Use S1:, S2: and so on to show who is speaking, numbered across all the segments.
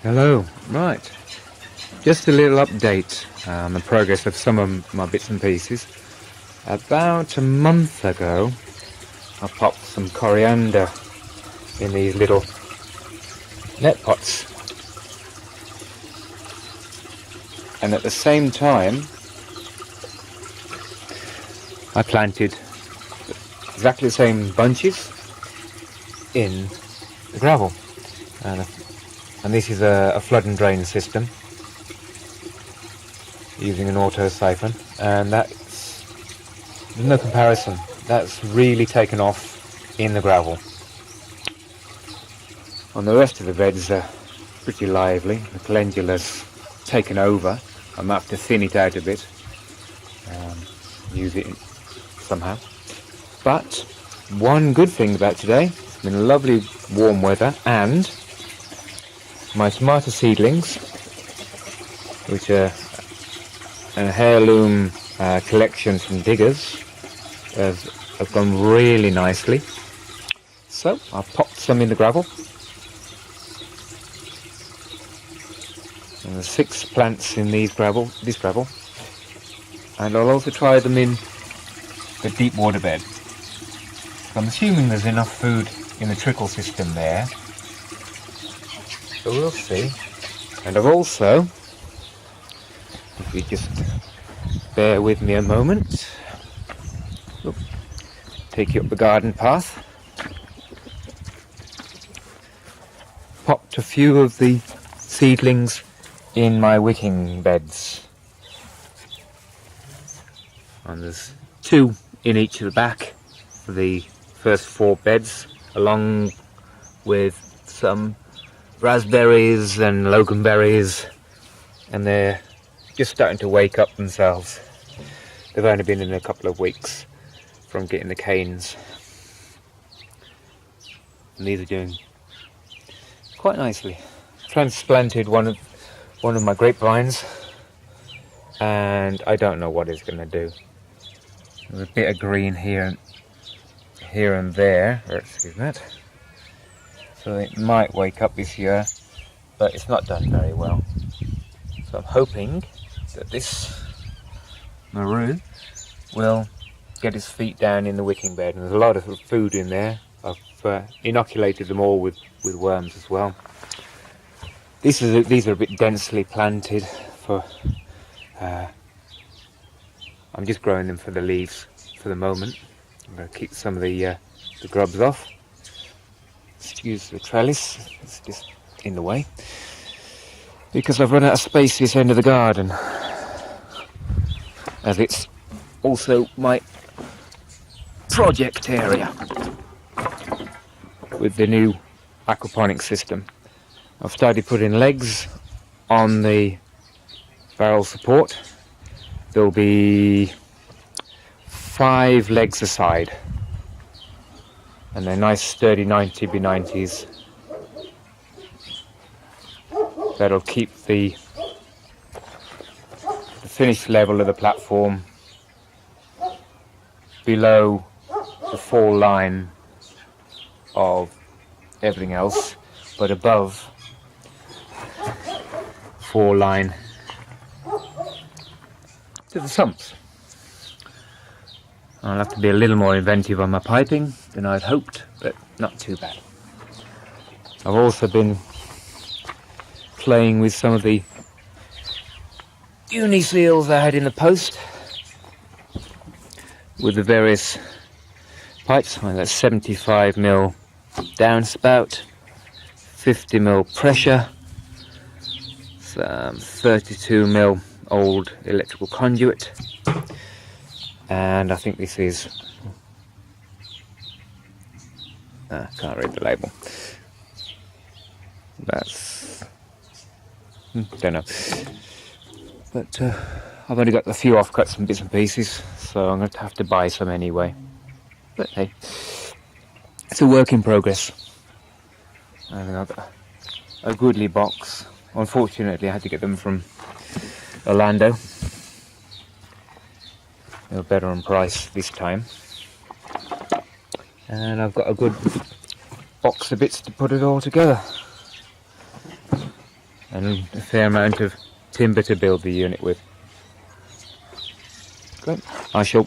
S1: Hello, right, just a little update on the progress of some of my bits and pieces. About a month ago I popped some coriander in these little net pots, and at the same time I planted exactly the same bunches in the gravel. And this is a flood and drain system using an auto siphon, and there's no comparison. That's really taken off in the gravel. On the rest of the beds are pretty lively. The calendula's taken over. I might have to thin it out a bit, use it somehow. But one good thing about today, it's been lovely warm weather, and my tomato seedlings, which are an heirloom collection from diggers, have gone really nicely. So I popped some in the gravel, and there's 6 plants in this gravel, and I'll also try them in the deep water bed. I'm assuming there's enough food in the trickle system there, so we'll see. And I've also, if you just bear with me a moment, take you up the garden path, popped a few of the seedlings in my wicking beds, and there's 2 in each of the back for the first 4 beds, along with some raspberries and loganberries, and they're just starting to wake up themselves. They've only been in a couple of weeks from getting the canes, and these are doing quite nicely. Transplanted one of my grapevines, and I don't know what it's going to do. There's a bit of green here and there, excuse that. So it might wake up this year, but it's not done very well. So I'm hoping that this maru will get his feet down in the wicking bed, and there's a lot of food in there. I've inoculated them all with worms as well. These are a bit densely planted for. I'm just growing them for the leaves for the moment. I'm going to keep some of the grubs off. Excuse the trellis, it's just in the way, because I've run out of space this end of the garden, as it's also my project area with the new aquaponics system. I've started putting legs on the barrel support. There'll be 5 legs aside, and they're nice sturdy 90x90s. That'll keep the finished level of the platform below the fall line of everything else, but above fall line to the sumps. I'll have to be a little more inventive on my piping than I'd hoped, but not too bad. I've also been playing with some of the uni seals I had in the post with the various pipes. That's 75mm downspout, 50mm pressure, some 32mm old electrical conduit, and I think this is, can't read the label, that's, don't know, but I've only got a few offcuts and bits and pieces, so I'm going to have to buy some anyway. But hey, it's a work in progress. I think I've got a goodly box. Unfortunately I had to get them from Orlando. They were better on price this time, and I've got a good box of bits to put it all together. and a fair amount of timber to build the unit with. Okay. I shall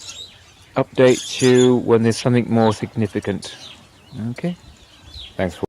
S1: update you when there's something more significant. Okay. Thanks for